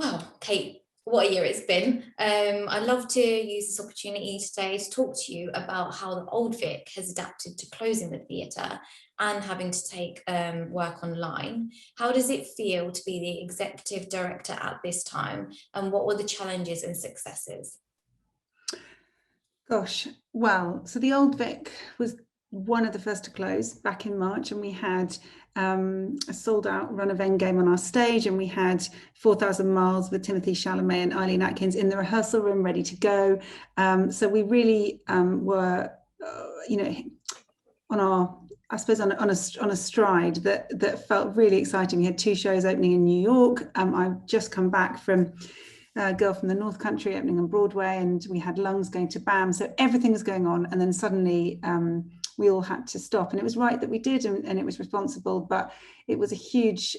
Well, Kate, what a year it's been. I'd love to use this opportunity today to talk to you about how the Old Vic has adapted to closing the theatre and having to take work online. How does it feel to be the executive director at this time, and what were the challenges and successes? Gosh, well, so the Old Vic was one of the first to close back in March, and we had a sold out run of Endgame on our stage, and we had 4,000 Miles with Timothy Chalamet and Eileen Atkins in the rehearsal room ready to go. So we really were, on our, I suppose, on a stride that felt really exciting. We had 2 shows opening in New York. I've just come back from Girl from the North Country opening on Broadway, and we had Lungs going to BAM. So everything was going on, and then suddenly we all had to stop, and it was right that we did, and it was responsible, but it was a huge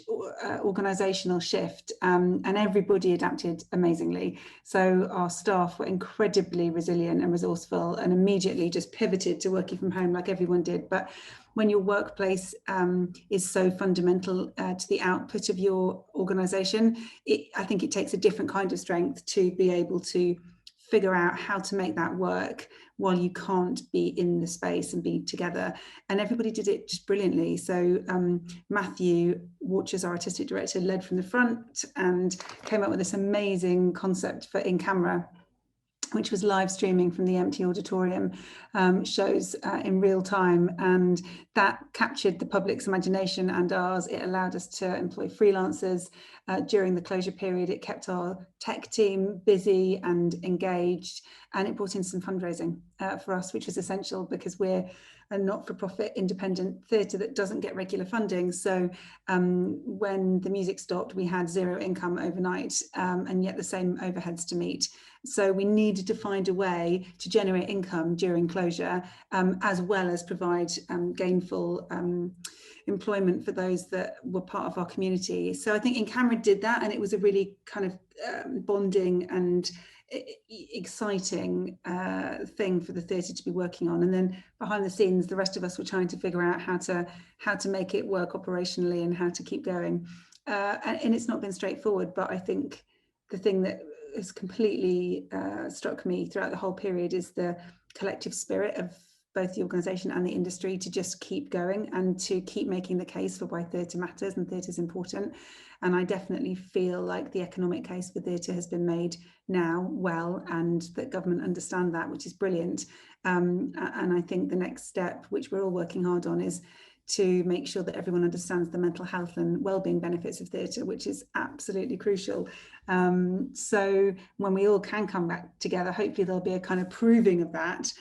organizational shift, and everybody adapted amazingly. So our staff were incredibly resilient and resourceful, and immediately just pivoted to working from home like everyone did. But when your workplace is so fundamental to the output of your organization, I think it takes a different kind of strength to be able to figure out how to make that work while you can't be in the space and be together. And everybody did it just brilliantly. So Matthew Watchers, our artistic director, led from the front and came up with this amazing concept for In Camera, which was live streaming from the empty auditorium shows in real time. And that captured the public's imagination and ours. It allowed us to employ freelancers during the closure period. It kept our tech team busy and engaged, and it brought in some fundraising for us, which was essential because we're a not-for-profit independent theatre that doesn't get regular funding. So when the music stopped, we had 0 income overnight, and yet the same overheads to meet. So we needed to find a way to generate income during closure, as well as provide gainful employment for those that were part of our community. So I think In Camera did that, and it was a really kind of bonding and exciting thing for the theatre to be working on. And then behind the scenes, the rest of us were trying to figure out how to make it work operationally and how to keep going. And it's not been straightforward, but I think the thing that has completely struck me throughout the whole period is the collective spirit of both the organisation and the industry to just keep going and to keep making the case for why theatre matters and theatre is important. And I definitely feel like the economic case for theatre has been made now well, and that government understand that, which is brilliant. And I think the next step, which we're all working hard on, is to make sure that everyone understands the mental health and wellbeing benefits of theatre, which is absolutely crucial. So when we all can come back together, hopefully there'll be a kind of proving of that,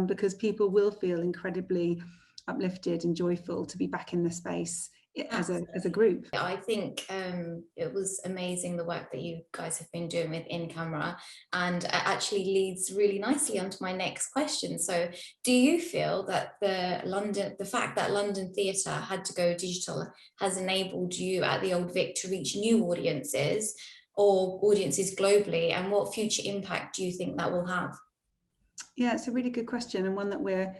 because people will feel incredibly uplifted and joyful to be back in the space as a group. I think it was amazing the work that you guys have been doing with In Camera, and it actually leads really nicely onto my next question. So do you feel that the fact that London theatre had to go digital has enabled you at the Old Vic to reach new audiences or audiences globally, and what future impact do you think that will have? Yeah, it's a really good question, and one that we're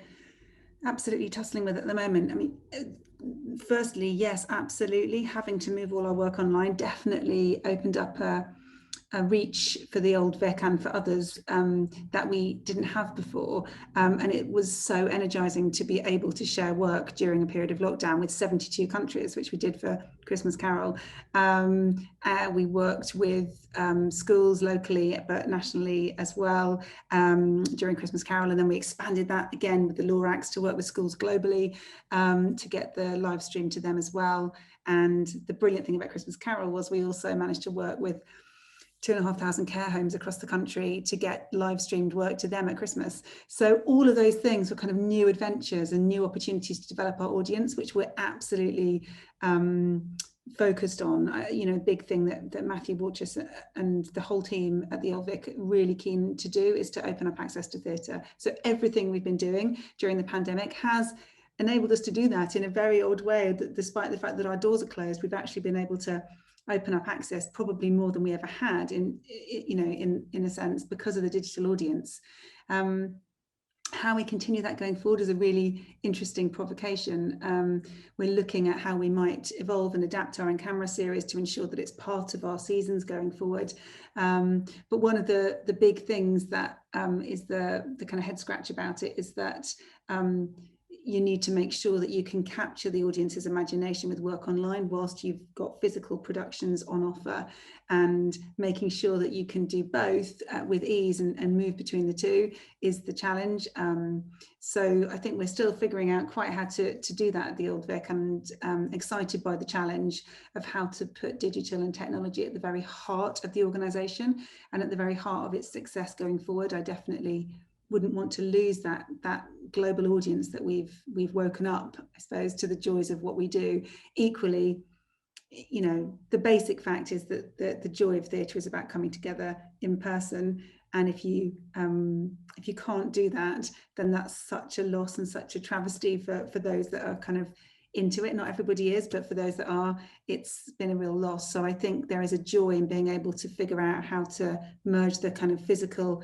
absolutely tussling with at the moment. I mean, firstly, yes, absolutely. Having to move all our work online definitely opened up a reach for the Old Vic and for others that we didn't have before. And it was so energizing to be able to share work during a period of lockdown with 72 countries, which we did for Christmas Carol. We worked with schools locally, but nationally as well during Christmas Carol. And then we expanded that again with the Lorax to work with schools globally to get the live stream to them as well. And the brilliant thing about Christmas Carol was we also managed to work with 2,500 care homes across the country to get live streamed work to them at Christmas. So all of those things were kind of new adventures and new opportunities to develop our audience, which we're absolutely focused on. Big thing that Matthew Watchers and the whole team at the Old Vic are really keen to do is to open up access to theatre. So everything we've been doing during the pandemic has enabled us to do that in a very odd way. That despite the fact that our doors are closed, we've actually been able to open up access probably more than we ever had in a sense because of the digital audience. how we continue that going forward is a really interesting provocation. We're looking at how we might evolve and adapt our in-camera series to ensure that it's part of our seasons going forward. But one of the big things that is the kind of head scratch about it is that you need to make sure that you can capture the audience's imagination with work online whilst you've got physical productions on offer, and making sure that you can do both with ease and move between the two is the challenge. So I think we're still figuring out quite how to do that at the Old Vic, and excited by the challenge of how to put digital and technology at the very heart of the organisation and at the very heart of its success going forward. I definitely wouldn't want to lose that global audience that we've woken up, I suppose, to the joys of what we do. Equally, you know, the basic fact is that the joy of theatre is about coming together in person, and if you can't do that, then that's such a loss and such a travesty for those that are kind of into it. Not everybody is, but for those that are, it's been a real loss. So I think there is a joy in being able to figure out how to merge the kind of physical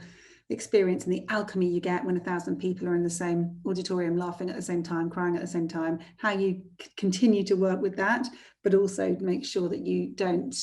experience and the alchemy you get when 1,000 people are in the same auditorium laughing at the same time, crying at the same time, how you continue to work with that, but also make sure that you don't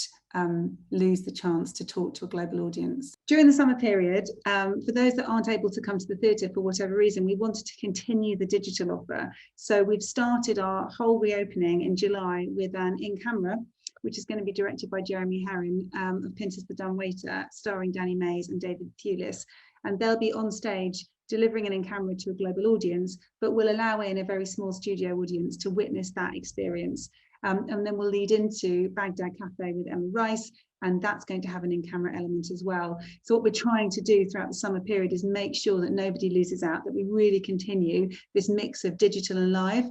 lose the chance to talk to a global audience. During the summer period, for those that aren't able to come to the theatre for whatever reason, we wanted to continue the digital offer. So we've started our whole reopening in July with an in-camera, which is going to be directed by Jeremy Herring of Pinter's The Dumb Waiter, starring Danny Mays and David Thewlis. And they'll be on stage delivering an in-camera to a global audience, but will allow in a very small studio audience to witness that experience. And then we'll lead into Baghdad Cafe with Emma Rice, and that's going to have an in-camera element as well. So what we're trying to do throughout the summer period is make sure that nobody loses out, that we really continue this mix of digital and live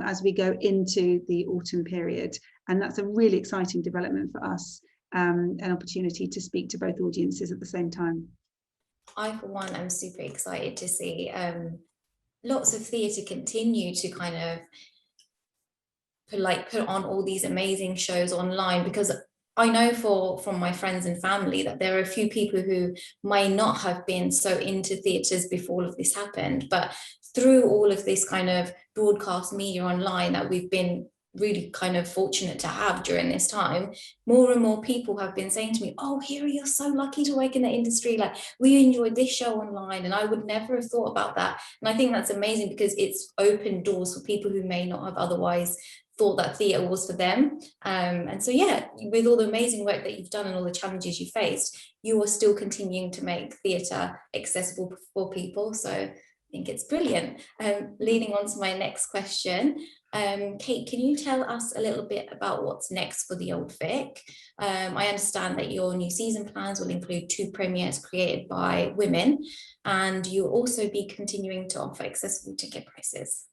as we go into the autumn period. And that's a really exciting development for us, an opportunity to speak to both audiences at the same time. I, for one, am super excited to see lots of theatre continue to kind of put on all these amazing shows online, because I know from my friends and family that there are a few people who may not have been so into theatres before all of this happened, but through all of this kind of broadcast media online that we've been really kind of fortunate to have during this time, more and more people have been saying to me, oh, Hira, you're so lucky to work in the industry, like we enjoyed this show online, and I would never have thought about that. And I think that's amazing because it's opened doors for people who may not have otherwise thought that theatre was for them. And so yeah, with all the amazing work that you've done and all the challenges you faced, you are still continuing to make theatre accessible for people. So I think it's brilliant. Leading on to my next question, Kate, can you tell us a little bit about what's next for the Old Vic? I understand that your new season plans will include 2 premieres created by women, and you'll also be continuing to offer accessible ticket prices.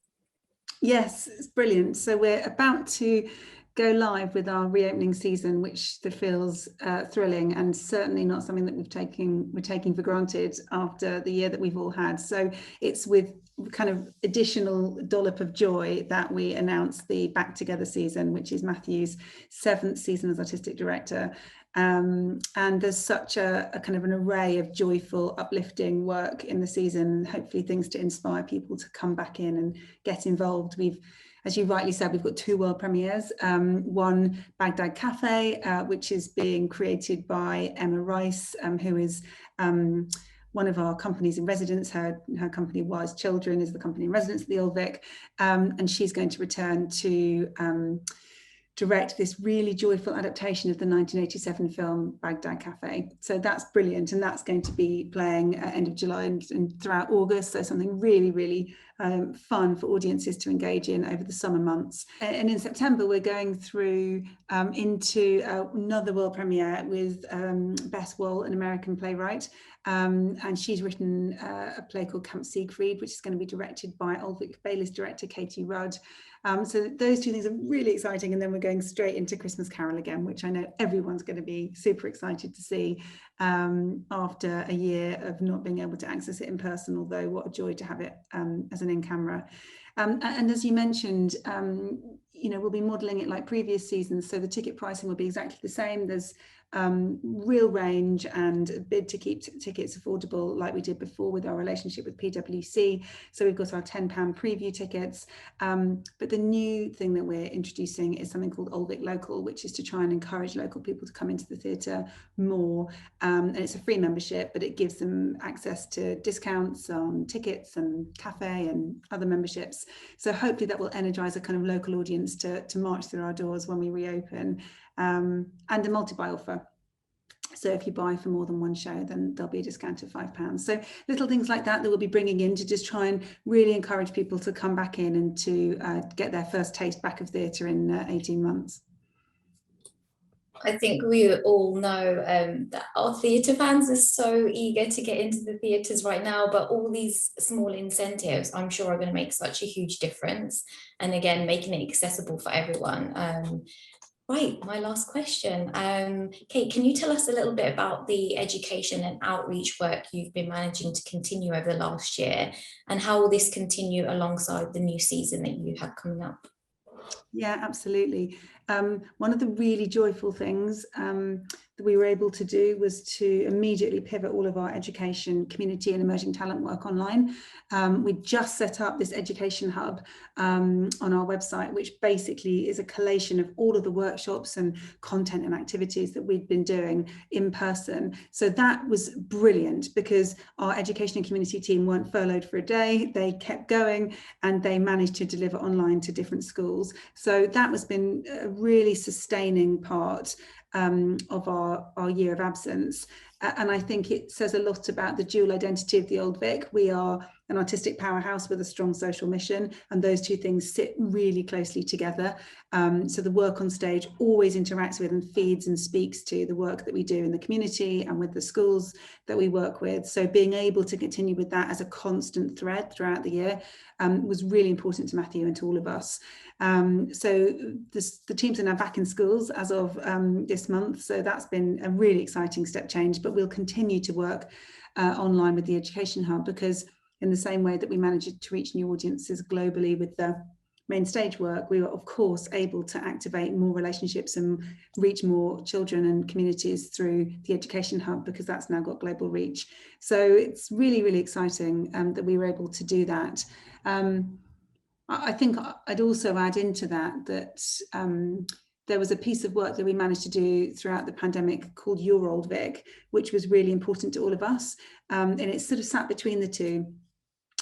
Yes, it's brilliant. So we're about to go live with our reopening season, which feels thrilling, and certainly not something that we're taking for granted after the year that we've all had. So it's with kind of additional dollop of joy that we announce the Back Together season, which is Matthew's 7th season as artistic director. And there's such a kind of an array of joyful, uplifting work in the season, hopefully things to inspire people to come back in and get involved. We've, as you rightly said, we've got 2 world premieres, one Baghdad Cafe, which is being created by Emma Rice, who is one of our companies in residence. Her company, Wise Children, is the company in residence at the Old Vic, and she's going to return to direct this really joyful adaptation of the 1987 film Baghdad Cafe. So that's brilliant, and that's going to be playing at end of July and throughout August. So something really, really fun for audiences to engage in over the summer months. And in September, we're going through into another world premiere with Bess Wohl, an American playwright. And she's written a play called Camp Siegfried, which is going to be directed by Old Vic Bayless director Katie Rudd. So those 2 things are really exciting. And then we're going straight into Christmas Carol again, which I know everyone's going to be super excited to see after a year of not being able to access it in person, although what a joy to have it as an in-camera. And as you mentioned, we'll be modelling it like previous seasons, so the ticket pricing will be exactly the same. There's real range and a bid to keep tickets affordable, like we did before with our relationship with PwC. So we've got our £10 preview tickets, but the new thing that we're introducing is something called Old Vic Local, which is to try and encourage local people to come into the theatre more, and it's a free membership, but it gives them access to discounts on tickets and cafe and other memberships. So hopefully that will energise a kind of local audience to march through our doors when we reopen, and a multi-buy offer. So if you buy for more than one show, then there'll be a discount of £5. So little things like that we'll be bringing in to just try and really encourage people to come back in and to get their first taste back of theatre in 18 months. I think we all know that our theatre fans are so eager to get into the theatres right now, but all these small incentives, I'm sure, are going to make such a huge difference. And again, making it accessible for everyone. Right, my last question. Kate, can you tell us a little bit about the education and outreach work you've been managing to continue over the last year, and how will this continue alongside the new season that you have coming up? Yeah, absolutely. One of the really joyful things that we were able to do was to immediately pivot all of our education, community and emerging talent work online. We just set up this education hub on our website, which basically is a collation of all of the workshops and content and activities that we'd been doing in person. So that was brilliant, because our education and community team weren't furloughed for a day. They kept going and they managed to deliver online to different schools. So that has been a really sustaining part of our year of absence. And I think it says a lot about the dual identity of the Old Vic. We are an artistic powerhouse with a strong social mission, and those two things sit really closely together. So the work on stage always interacts with and feeds and speaks to the work that we do in the community and with the schools that we work with. So being able to continue with that as a constant thread throughout the year was really important to Matthew and to all of us. So the teams are now back in schools as of this month. So that's been a really exciting step change, but we'll continue to work online with the Education Hub, because in the same way that we managed to reach new audiences globally with the main stage work, we were of course able to activate more relationships and reach more children and communities through the Education Hub, because that's now got global reach. So it's really, really exciting that we were able to do that. I think I'd also add into that there was a piece of work that we managed to do throughout the pandemic called Your Old Vic, which was really important to all of us. And it sort of sat between the two.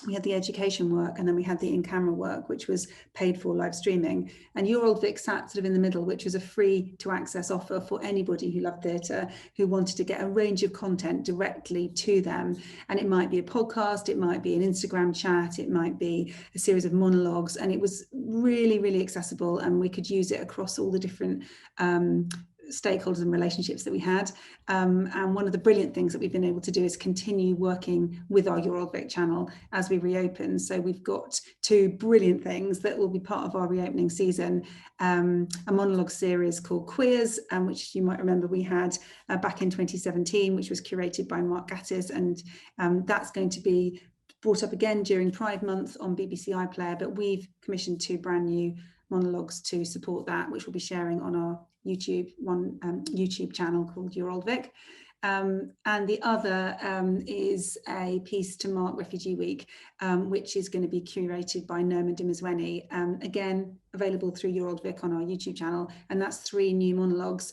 We had the education work, and then we had the in-camera work, which was paid for live streaming. And Your Old Vic sat sort of in the middle, which was a free to access offer for anybody who loved theatre, who wanted to get a range of content directly to them. And it might be a podcast, it might be an Instagram chat, it might be a series of monologues. And it was really, really accessible, and we could use it across all the different stakeholders and relationships that we had. And one of the brilliant things that we've been able to do is continue working with our Your Old Vic channel as we reopen. So we've got two brilliant things that will be part of our reopening season. A monologue series called Queers, which you might remember we had back in 2017, which was curated by Mark Gattis, and that's going to be brought up again during Pride Month on BBC iPlayer, but we've commissioned two brand new monologues to support that, which we'll be sharing on our YouTube channel called Your Old Vic. And the other is a piece to mark Refugee Week, which is going to be curated by Nerman Dimizweni, again available through Your Old Vic on our YouTube channel. And that's 3 new monologues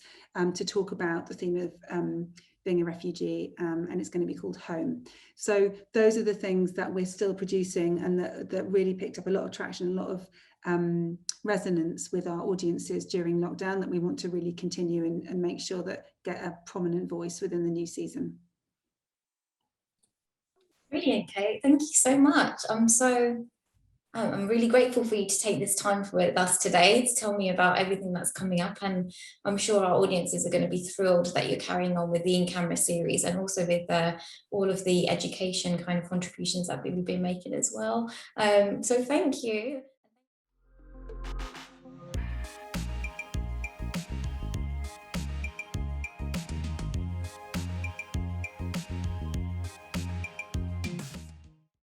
to talk about the theme of being a refugee, and it's going to be called Home. So those are the things that we're still producing, and that really picked up a lot of traction, a lot of resonance with our audiences during lockdown, that we want to really continue and make sure that get a prominent voice within the new season. Brilliant, Kate. Thank you so much. I'm really grateful for you to take this time with us today to tell me about everything that's coming up, and I'm sure our audiences are going to be thrilled that you're carrying on with the in-camera series, and also with all of the education kind of contributions that we've been making as well. So thank you.